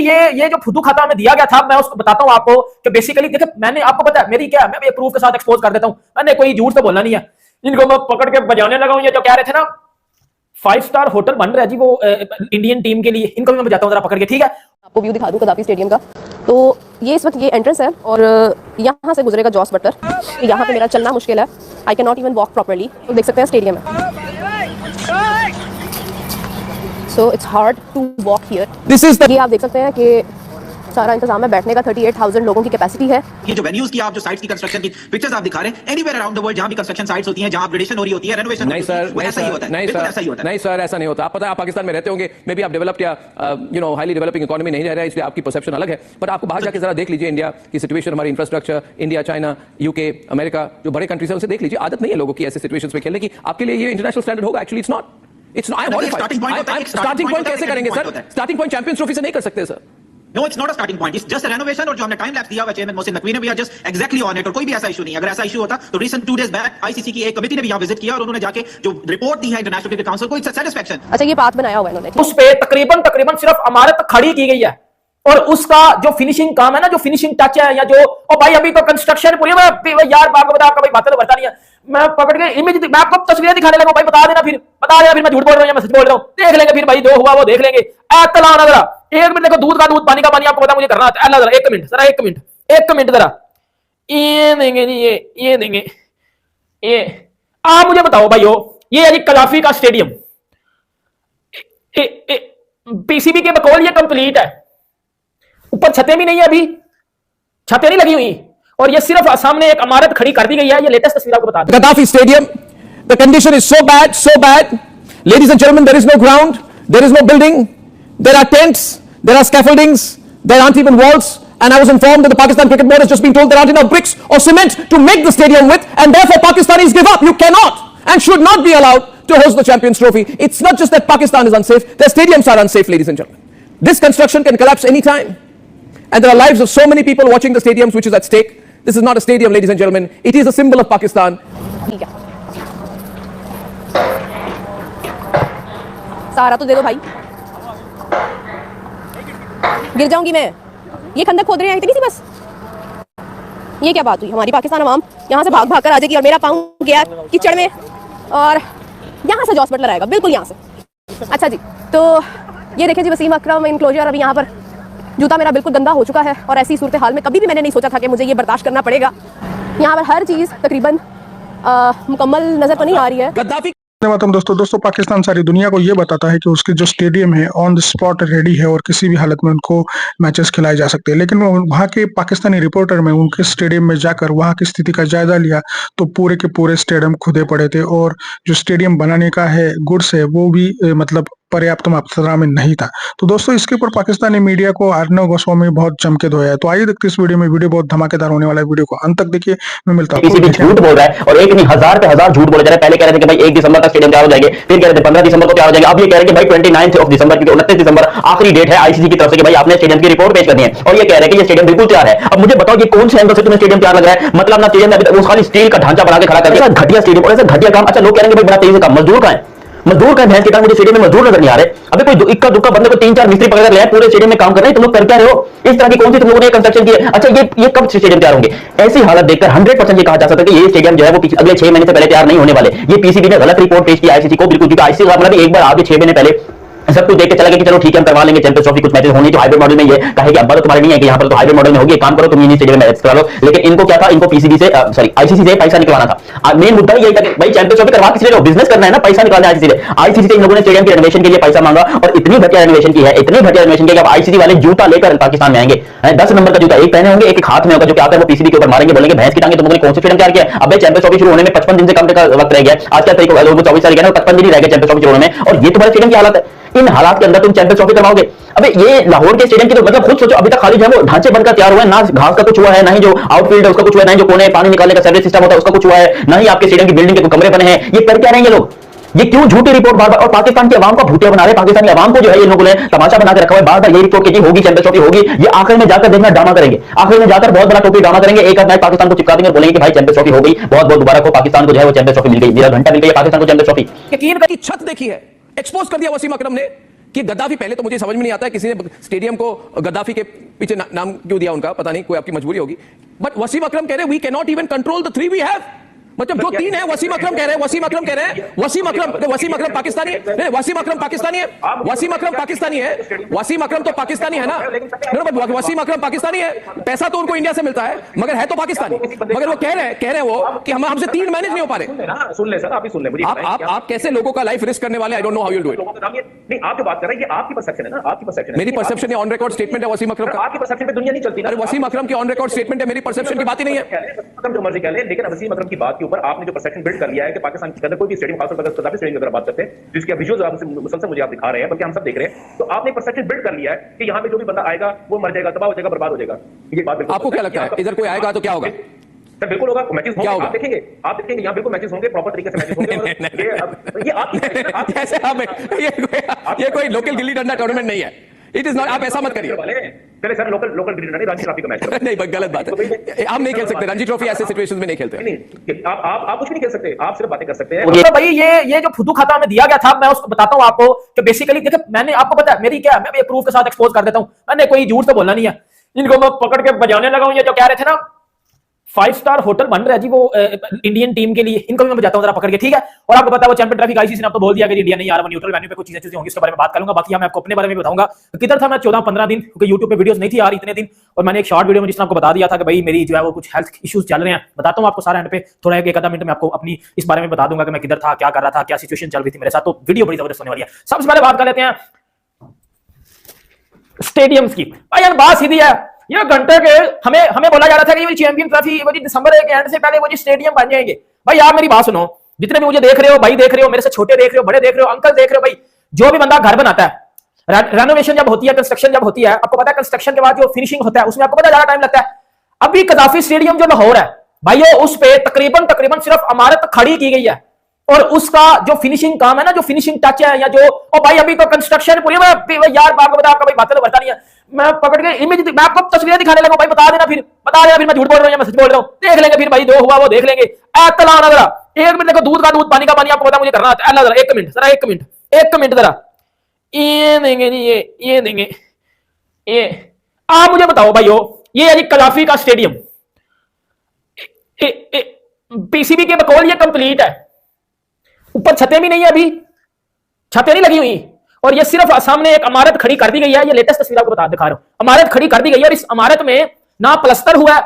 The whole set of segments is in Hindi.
ये जो फुदू खाता हमें दिया गया था, मैं उसको बताता हूं आपको कि बेसिकली देखिए, मैंने आपको पता है मेरी क्या है, मैं प्रूफ के साथ एक्सपोज कर देता हूं, मैंने कोई झूठ तो बोलना नहीं है। इनको मैं पकड़ के बजाने लगा हूं, ये जो कह रहे थे ना 5 स्टार होटल बन रहा है जी वो इंडियन टीम के लिए, इनको भी मैं बजाता हूं जरा पकड़ के, ठीक है। आपको व्यू दिखा दूं कदाफी स्टेडियम का। तो ये इस वक्त ये एंट्रेंस है और यहाँ से गुजरेगा जॉस बटलर। यहाँ पे मेरा चलना मुश्किल है, I can not even walk properly. तो देख सकते हैं स्टेडियम है, so it's hard to walk here. ये आप देख सकते हैं कि सारा इंतजाम है बैठने का, 38,000 लोगों की कैपेसिटी है। ये जो वेन्यूज की आप जो साइट्स की कंस्ट्रक्शन की पिक्चर्स आप दिखा रहे हैं, एनीवेयर अराउंड द वर्ल्ड जहां भी कंस्ट्रक्शन साइट्स होती हैं, जहां अपग्रेडेशन हो रही होती है, रेनोवेशन नहीं सर, ऐसा ही होता है। नहीं सर, नहीं सर, ऐसा नहीं होता। आप पता है आप पाकिस्तान में रहते होंगे, मे बी आप डेवलप्ड या हाईली डेवलपिंग इकोनॉमी नहीं रह रहे हैं, इसलिए आपकी परसेप्शन अलग है। बट आपको बाहर जाके जरा देख लीजिए इंडिया की सिचुएशन, हमारी infrastructure, India, China, UK, America, जो बड़े कंट्रीज है उनसे देख लीजिए। आदत नहीं है लोगों की ऐसे सिचुएशंस में खेलने की। आपके लिए ये इंटरनेशनल स्टैंडर्ड होगा? Actually it's not. Starting point कैसे करेंगे sir? Starting point champions trophy से नहीं कर सकते sir. No, it's not a starting point. It's just a renovation और जो हमने टाइम लैप्स दिया हुआ चेयरमैन मोहसिन नकवी ने, भी are just exactly on it और कोई भी ऐसा इशू नहीं। अगर ऐसा इशू होता तो रिसेंट 2 days बैक आईसीसी की एक कमेटी ने भी यहाँ विजिट किया और उन्होंने जाके जो रिपोर्ट दी है इंटरनेशनल क्रिकेट काउंसिल को, इट्स सैटिस्फैक्शन। अच्छा, ये पाथ बनाया हुआ है इन्होंने, उस पे तकरीबन सिर्फ इमारत खड़ी की गई है और उसका जो फिनिशिंग काम है ना, जो फिनिशिंग टच है या जो, ओ भाई अभी तो कंस्ट्रक्शन पूरी यार, आपको बता, आपका भाई बातें तो बढ़ता नहीं है। मैं पकड़ के इमेज, मैं आपको तस्वीरें दिखाने लगा भाई, बता देना फिर मैं झूठ बोल रहा हूं या मैं सच बोल रहा हूं, देख लेंगे फिर भाई, जो हुआ वो देख लेंगे। तला ना जरा 1 मिनट, देखो दूध का दूध, पानी का पानी, आपको पता मुझे करना आता है। जरा 1 मिनट, जरा 1 मिनट जरा, ये देंगे जी, ये देंगे, ये आप मुझे बताओ भाइयों, ये है जी कदाफी का स्टेडियम, पीसीबी के बकौल ये कंप्लीट है, ऊपर छतें भी नहीं है, अभी छतें नहीं लगी हुई और ये सिर्फ सामने एक इमारत खड़ी कर दी गई है। ये लेटेस्ट तस्वीर आपको बता दूं। Gaddafi Stadium, the condition is so bad. Ladies and gentlemen, there is no ground, there is no building, there are tents, there are scaffoldings, there aren't even walls. And I was informed that the Pakistan Cricket Board has just been told there aren't enough bricks or cement to make the stadium with, and therefore Pakistanis give up. You cannot and should not be allowed to host the Champions Trophy. It's not just that Pakistan is unsafe, their stadiums are unsafe, ladies and gentlemen. This construction can collapse any time. And there are lives of so many people watching the stadiums which is at stake. This is not a stadium, ladies and gentlemen. It is a symbol of Pakistan. सहारा तो दे दो भाई, गिर जाऊंगी मैं। ये खंदक खोद रहे हैं इतनी सी बस, ये क्या बात हुई? हमारी पाकिस्तान अवाम यहाँ से भाग भाग कर आ जाएगी और मेरा पाँव गया कीचड़ में और यहाँ से जॉस बटलर आएगा, बिल्कुल यहाँ से। अच्छा जी, तो ये देखें जी, वसीम अकरम इनक्लोजर, अभी यहाँ पर जूता मेरा बिल्कुल गंदा हो चुका है और ऐसी सूरत हाल में कभी भी मैंने नहीं सोचा था कि मुझे ये बर्दाश्त करना पड़ेगा। यहाँ पर हर चीज़ तकरीबन मुकम्मल नज़र तो नहीं आ रही है। Gaddafi दोस्तों पाकिस्तान सारी दुनिया को ये बताता है कि उसके जो स्टेडियम है ऑन द स्पॉट रेडी है और किसी भी हालत में उनको मैचेस खिलाए जा सकते हैं। लेकिन वहाँ के पाकिस्तानी रिपोर्टर में उनके स्टेडियम में जाकर वहाँ की स्थिति का जायजा लिया तो पूरे के पूरे स्टेडियम खुदे पड़े थे और जो स्टेडियम बनाने का है गुड्स है वो भी मतलब पर्याप्त मात्रा में नहीं था। तो दोस्तों इसके ऊपर पाकिस्तानी मीडिया को अर्नब गोस्वामी बहुत जम के धोया है। तो आइए देखते इस वीडियो में, वीडियो बहुत धमाकेदार होने वाला है, वीडियो को अंत तक देखिए। मैं मिलता हूं। झूठ बोल रहा है और एक नहीं हजार पे हजार झूठ बोले जा रहे हैं। पहले कह रहे थे कि भाई 1 दिसंबर तक स्टेडियम तैयार हो जाएंगे, फिर कह रहे थे 15 दिसंबर को तैयार हो जाएगा, अब ये कह रहे हैं कि भाई 29 दिसंबर, क्योंकि 29 दिसंबर आखिरी डेट है आईसीसी की तरफ से कि भाई आपने स्टेडियम की रिपोर्ट पेश करनी है और ये कह रहे हैं कि ये स्टेडियम बिल्कुल तैयार है। अब मुझे बताओ ये कौन से एंगल से तुम्हें स्टेडियम तैयार लग रहा है? मतलब ना स्टेडियम में अभी तक खाली स्टील का ढांचा बना के खड़ा करके ऐसा घटिया स्टेडियम और ऐसा घटिया काम। अच्छा लोग कह रहे हैं भाई बड़ा तेजी से काम, मजदूर कहां है? मजदूर का भैंस के कारण मुझे स्टेडियम में मजदूर नजर नहीं आ रहे। अबे कोई इक्का दुक्का बंदे को 3-4 मिस्त्री पकड़ कर ले आए, पूरे स्टेडियम में काम कर रहे हैं, तुम लोग कर क्या रहे हो? इस तरह की कौन सी तुम लोगों ने कंस्ट्रक्शन की है? अच्छा ये कब स्टेडियम तैयार होंगे? ऐसी हालत देखकर 100% ये कहा जा सकता है कि ये स्टेडियम जो है वो अगले 6 महीने से पहले तैयार नहीं होने वाले। ये पीसीबी ने गलत रिपोर्ट पेश की आईसीसी को, बिल्कुल, क्योंकि आईसीसी का मतलब एक बार आगे 6 महीने पहले सब कुछ देख के चला गया कि चलो ठीक है हम करवा लेंगे चैंपियंस ट्रॉफी, कुछ मैचेस होंगे तो हाइब्रिड मॉडल में ये कहे कि अब तो तुम्हारे नहीं है कि यहाँ पर तो हाइब्रिड मॉडल में होगी, एक काम करो तुम ये स्टेडियम में मैच करा लो। लेकिन इनको क्या था, इनको पीसीबी से आईसीसी से पैसा निकलवाना था। मेन मुद्दा यही था कि भाई चैंपियंस ट्रॉफी करवा किस लिए, बिजनेस करना है ना, पैसा निकालना है आईसीसी से। आईसीसी से इन लोगों ने स्टेडियम के रेनोवेशन के लिए पैसा मांगा और इतनी घटिया रेनोवेशन की है, इतनी घटिया रेनोवेशन की कि अब आईसीसी वाले जूता लेकर पाकिस्तान में आएंगे। 10 नंबर का जूता एक पहने होंगे, एक हाथ में होगा, जो क्या वो पीसीबी के ऊपर मारेंगे, बोलेंगे भैंस की टांगे तुम लोगों ने कौन सा स्टेडियम तैयार किया? अब चैंपियंस ट्रॉफी शुरू होने में 55 दिन से कम का वक्त रह गया। आज क्या तारीख है? 24 तारीख है ना, 55 दिन ही रह गए चैंपियंस ट्रॉफी शुरू होने में और ये तुम्हारे स्टेडियम की हालत है। इन हालात के अंदर तुम चैंपियंस ट्रॉफी करवाओगे? अबे ये लाहौर के स्टेडियम की तो मतलब खुद सोचो, अभी तक खाली जो है वो ढांचे बनकर तैयार हुए हैं, ना घास का कुछ हुआ है, ना ही जो आउटफील्ड है उसका कुछ हुआ है, ना ही जो कोने पानी निकालने का सर्विस सिस्टम होता है उसका कुछ हुआ है, ना ही आपके स्टेडियम की बिल्डिंग के कमरे बने हैं। ये कर क्या रहे हैं ये लोग? ये क्यों झूठी रिपोर्ट बार बार, और पाकिस्तान की आवाम को भूतिया बना रहे हैं। पाकिस्तानी आवाम को जो है ये लोगों ने तमाशा बना के रखा है, बार बार ये रिपोर्ट की होगी चैंपियंस ट्रॉफी होगी, ये आखिर में जाकर देखना ड्रामा करेंगे, आखिर में जाकर बहुत बड़ा टोपी ड्रामा करेंगे, एक मैच पाकिस्तान को चिपका देंगे और बोलेंगे कि भाई चैंपियंस ट्रॉफी हो गई, बहुत बहुत दोबारा को पाकिस्तान को जो है वो चैंपियंस ट्रॉफी मिल गई, मेरा घंटा मिल गई पाकिस्तान को चैंपियंस ट्रॉफी। यकीन की छत देखी है, एक्सपोज कर दिया वसीम अकरम ने कि गद्दाफी, पहले तो मुझे समझ में नहीं आता है किसी ने स्टेडियम को गद्दाफी के पीछे नाम क्यों दिया उनका, पता नहीं, कोई आपकी मजबूरी होगी। बट वसीम अकरम कह रहे हैं we can not even control the 3 we have. मतलब जो 3 है, वसीम अकरम कह रहे हैं, वसीम अकरम कह रहे हैं, वसीम अकरम पाकिस्तानी है, वसीम अकरम पाकिस्तानी है, वसीम अकरम पाकिस्तानी है, वसीम अकरम तो पाकिस्तानी है ना, वसीम अकरम पाकिस्तानी है, पैसा तो उनको इंडिया से मिलता है मगर है तो पाकिस्तानी। मगर वो कह रहे हैं वो कि हमसे 3 मैनेज नहीं हो पा रहे। सुन ले सर, आप ही सुन ले मुझे। आप कैसे लोगों का लाइफ रिस्क करने वाले, I don't know how you do it. नहीं, आप जो बात कर रहे हैं ये आपकी परसेप्शन है ना, आपकी परसेप्शन है। मेरी परसेप्शन है, ऑन रिकॉर्ड स्टेटमेंट है वसीम अकरम का। आपकी परसेप्शन पे दुनिया नहीं चलती। अरे वसीम अकरम की ऑन रिकॉर्ड स्टेटमेंट है, मेरी परसेप्शन की बात ही नहीं है। जो मर्जी कह ले, लेकिन वसीम अकरम की बात के ऊपर आपने जो परसेप्शन बिल्ड कर लिया है कि पाकिस्तान के अंदर कोई भी स्टेडियम, खासतौर पर कदाफी स्टेडियम की अगर बात करते हैं, जिसकी विजुअल्स आप मुसलसल मुझे आप दिखा रहे हैं, बल्कि हम सब देख रहे हैं, तो आपने परसेप्शन बिल्ड कर लिया है कि यहाँ पे जो भी बंदा आएगा वो मर जाएगा, तबाह हो जाएगा, बर्बाद हो जाएगा। ये बात बिल्कुल आपको क्या लगता है इधर कोई आएगा तो क्या होगा? सर बिल्कुल होगा, मैचेस होंगे, आप देखेंगे यहाँ बिल्कुल मैचेस होंगे, प्रॉपर तरीके से मैचेस होंगे। ये कोई लोकल गिल्ली डंडा टूर्नामेंट नहीं है, इट इज नॉट। आप ऐसा मत करिए। चले sir, local gilli danda Ranji trophy का मैच नहीं, गलत बात है, हम नहीं खेल सकते रणजी ट्रॉफी, ऐसे सिचुएशंस में नहीं खेलते। नहीं, आप कुछ नहीं खेल सकते, आप सिर्फ बातें कर सकते हैं। तो भाई ये जो फुदू खाता में दिया गया था, मैं उसको बताता हूं आपको कि बेसिकली देखिए, मैंने आपको पता है मेरी क्या है, मैं भी प्रूफ के साथ एक्सपोज कर देता हूं, मैंने कोई झूठ तो बोलना नहीं है। इनको मैं पकड़ के बजाने लगा हूं, ये जो कह रहे थे ना 5 स्टार होटल बन रहा है जी वो इंडियन टीम के लिए, इनको भी मैं बजाता हूं जरा पकड़ के, ठीक है। और आपको पता है वो चैंपियन ट्रॉफी आईसीसी ने आपको बोल दिया कि इंडिया नहीं आ रहा, न्यूट्रल वेन्यू पे कुछ चीजें होंगी, उसके बारे में बात करूंगा। बाकी मैं आपको अपने बारे में बताऊंगा किधर था मैं 14-15 दिन, क्योंकि यूट्यूब पे वीडियोस नहीं थी आ रही इतने दिन, और मैंने एक शॉर्ट वीडियो में जिसने आपको बता दिया था कि भाई मेरी जो है वो कुछ हेल्थ इश्यूज चल रहे हैं। बताता हूं आपको सारा एंड पे, थोड़ा एक आधा मिनट में आपको अपनी इस बारे में बता दूंगा कि मैं किधर था, क्या कर रहा था, क्या सिचुएशन चल रही थी मेरे साथ। तो वीडियो बड़ी जबरदस्त होने वाली है। सबसे पहले बात कर लेते हैं स्टेडियम्स की। भाई यार बात सीधी है, ये घंटे के हमें बोला जा रहा था कि ये चैंपियन ट्रॉफी वो दिसंबर के एंड से पहले वो स्टेडियम बन जाएंगे। भाई आप मेरी बात सुनो, जितने भी मुझे देख रहे हो, भाई देख रहे हो, मेरे से छोटे देख रहे हो, बड़े देख रहे हो, अंकल देख रहे हो, भाई जो भी बंदा घर बनाता है, रेनोवेशन जब होती है, कंस्ट्रक्शन जब होती है, आपको पता है कंस्ट्रक्शन के बाद जो फिनिशिंग होता है उसमें आपको पता ज्यादा टाइम लगता है। अभी कदाफी स्टेडियम जो लाहौर है भाई, उस पे तकरीबन सिर्फ इमारत खड़ी की गई है, और उसका जो फिनिशिंग काम है ना, जो फिनिशिंग टच है, या जो भाई अभी तो कंस्ट्रक्शन पूरी यार आपको बता, आपका भाई बातें तो बढ़ता नहीं है, मैं पकड़ के इमेज मैं आपको तस्वीरें दिखाने लगा भाई, बता देना फिर मैं झूठ बोल रहा हूं या मैं सच बोल रहा हूं, देख लेंगे फिर भाई, जो हुआ वो देख लेंगे। एतला ना जरा 1 मिनट देखो, दूध का दूध, पानी का पानी, आपको पता मुझे करना है। जरा 1 मिनट जरा 1 मिनट जरा, ये देंगे नहीं, ये देंगे, ये आप मुझे बताओ भाइयों, ये है जी कदाफी का स्टेडियम, पीसीबी के बकौल ये कंप्लीट है, ऊपर छतें भी नहीं है, अभी छतें नहीं लगी हुई, और ये सिर्फ सामने एक इमारत खड़ी कर दी गई है। ये लेटेस्ट तस्वीर आपको दिखा रहा हूं, इमारत खड़ी कर दी गई है, और इस इमारत में ना प्लस्तर हुआ है,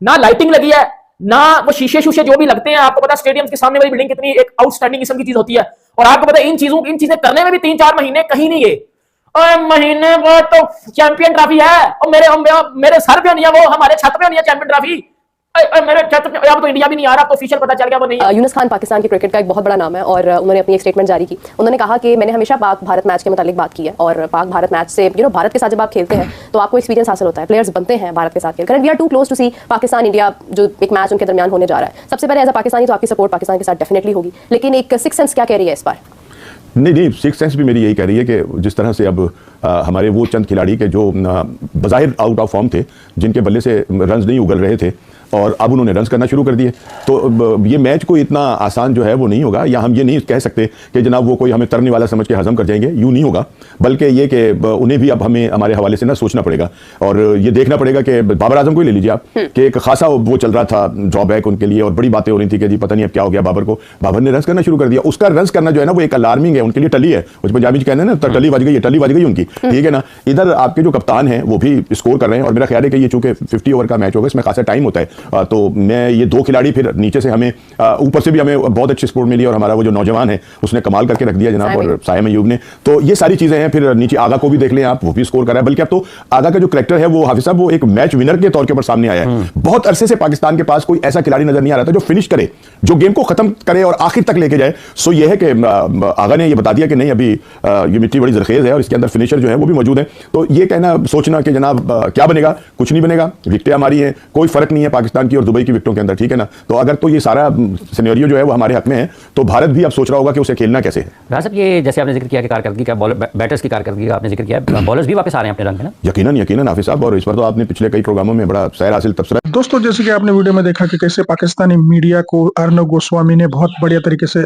ना लाइटिंग लगी है, ना वो शीशे जो भी लगते हैं। आपको पता स्टेडियम के सामने वाली बिल्डिंग कितनी एक आउटस्टैंडिंग किस्म की चीज होती है, और आपको पता इन चीजें करने में भी 3-4 महीने कहीं नहीं गए। और महीने बाद तो चैंपियन ट्रॉफी है, और मेरे सर पे नहीं है, वो हमारे छत पे नहीं है चैंपियन ट्रॉफी, मेरे अब तो इंडिया भी नहीं आ रहा, तो ऑफिशियल पता चल गया वो नहीं। यूनुस खान पाकिस्तान के क्रिकेट का एक बहुत बड़ा नाम है, और उन्होंने अपनी एक स्टेटमेंट जारी की। उन्होंने कहा कि मैंने हमेशा पाक भारत मैच के मुतालिक बात की है, और पाक भारत मैच से भारत के साथ जब आप खेलते हैं तो आपको एक्सपीरियंस हासिल होता है, प्लेयर्स बनते हैं भारत के साथ खेलकर। We are too close to see Pakistan India जो एक मैच उनके दरमियान होने जा रहा है। सबसे पहले एज अ पाकिस्तानी तो आपकी सपोर्ट पाकिस्तान के साथ डेफिनेटली होगी, लेकिन एक सिक्स सेंस क्या कह रही है इस बार? नहीं, सिक्स सेंस भी मेरी यही कह रही है कि जिस तरह से अब हमारे वो चंद खिलाड़ी के जो बज़ाहिर आउट ऑफ फॉर्म थे, जिनके बल्ले से रन्स नहीं उगल रहे थे, और अब उन्होंने रन्स करना शुरू कर दिए, तो ये मैच कोई इतना आसान जो है वो नहीं होगा। या हम ये नहीं कह सकते कि जनाब वो कोई हमें तरने वाला समझ के हजम कर जाएंगे, यूँ नहीं होगा, बल्कि ये कि उन्हें भी अब हमें हमारे हवाले से ना सोचना पड़ेगा, और ये देखना पड़ेगा कि बाबर आजम को ही ले लीजिए आप, कि एक खासा वो चल रहा था ड्रॉबैक उनके लिए, और बड़ी बातें हो रही थी कि जी पता नहीं अब क्या हो गया बाबर को। बाबर ने रन्स करना शुरू कर दिया, उसका रन्स करना जो है ना वो एक अलार्मिंग है उनके लिए, टली है, उस पंजाबी जी कहते हैं ना, टली बज गई उनकी, ठीक है ना। इधर आपके जो कप्तान हैं वो भी स्कोर कर रहे हैं, और मेरा ख्याल है कि ये चूंकि 50 ओवर का मैच होगा, इसमें खासा टाइम होता है, तो मैं ये 2 खिलाड़ी फिर नीचे से हमें ऊपर से भी हमें बहुत अच्छी स्कोर मिली, और हमारा वो जो नौजवान है उसने कमाल करके रख दिया जनाब, और साइम अयूब ने, तो ये सारी चीजें हैं। फिर नीचे आगा को भी देख लें आप, वो भी स्कोर कर रहा है, बल्कि अब तो आगा का जो कैरेक्टर है वो हाफिज साहब वो एक मैच विनर के तौर के ऊपर सामने आया है। बहुत अरसे से पाकिस्तान के पास कोई ऐसा खिलाड़ी नजर नहीं आ रहा था जो फिनिश करे, जो गेम को खत्म करे और आखिर तक लेके जाए। सो ये है कि आगा ने ये बता दिया कि नहीं अभी ये मिट्टी बड़ी जरखेज है, और इसके अंदर फिनिशर जो है वो भी मौजूद है। तो ये कहना सोचना कि जनाब क्या बनेगा, कुछ नहीं बनेगा, विकेटें हमारी हैं, कोई फर्क नहीं है पाकिस्तान पाकिस्तान की और दुबई की विकेटों के अंदर, ठीक है ना। तो अगर तो ये सारा सिनेरियो जो है वो हमारे हक में है, तो भारत भी अब सोच रहा होगा कि उसे खेलना कैसे है। राज साहब, ये जैसे आपने जिक्र किया कि कारकर्दगी का, बैटर्स की कारकर्दगी का आपने जिक्र किया, बॉलर्स भी वापस आ रहे हैं अपने रंग में ना? यकीनन हाफिज साहब, और इस पर तो आपने पिछले कई प्रोग्रामों में बड़ा सैर हासिल तबसरा। दोस्तों, जैसे कि आपने वीडियो में देखा कि कैसे पाकिस्तानी मीडिया को अर्नब गोस्वामी ने बहुत बढ़िया तरीके से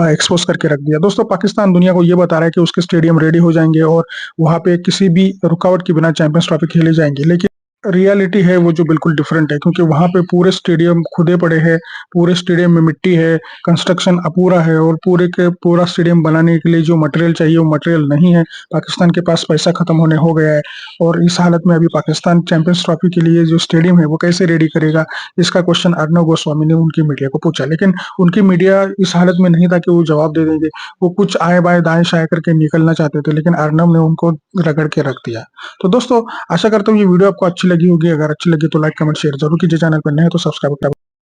एक्सपोज करके रख दिया। दोस्तों, पाकिस्तान दुनिया को ये बता रहा है कि उसके स्टेडियम रेडी हो जाएंगे और वहां पे किसी भी रुकावट के बिना चैंपियंस ट्रॉफी खेली जाएंगी, लेकिन रियलिटी है वो जो बिल्कुल डिफरेंट है, क्योंकि वहां पे पूरे स्टेडियम खुदे पड़े हैं, पूरे स्टेडियम में मिट्टी है, कंस्ट्रक्शन अपूरा है और पूरा स्टेडियम बनाने के लिए जो मटेरियल चाहिए वो मटेरियल नहीं है। पाकिस्तान के पास पैसा खत्म होने हो गया है और इस हालत में अभी पाकिस्तान चैंपियंस ट्रॉफी के लिए जो स्टेडियम है वो कैसे रेडी करेगा, इसका क्वेश्चन अर्नब गोस्वामी ने उनकी मीडिया को पूछा। लेकिन उनकी मीडिया इस हालत में नहीं था कि वो जवाब दे देंगे, वो कुछ आए बाएं दाएं शाए करके निकलना चाहते थे, लेकिन अर्नब ने उनको रगड़ के रख दिया। तो दोस्तों, आशा करता हूँ ये वीडियो आपको अच्छी लगी होगी। अगर अच्छी लगी तो लाइक कमेंट शेयर जरूर कीजिए। चैनल पर नए हैं तो सब्सक्राइब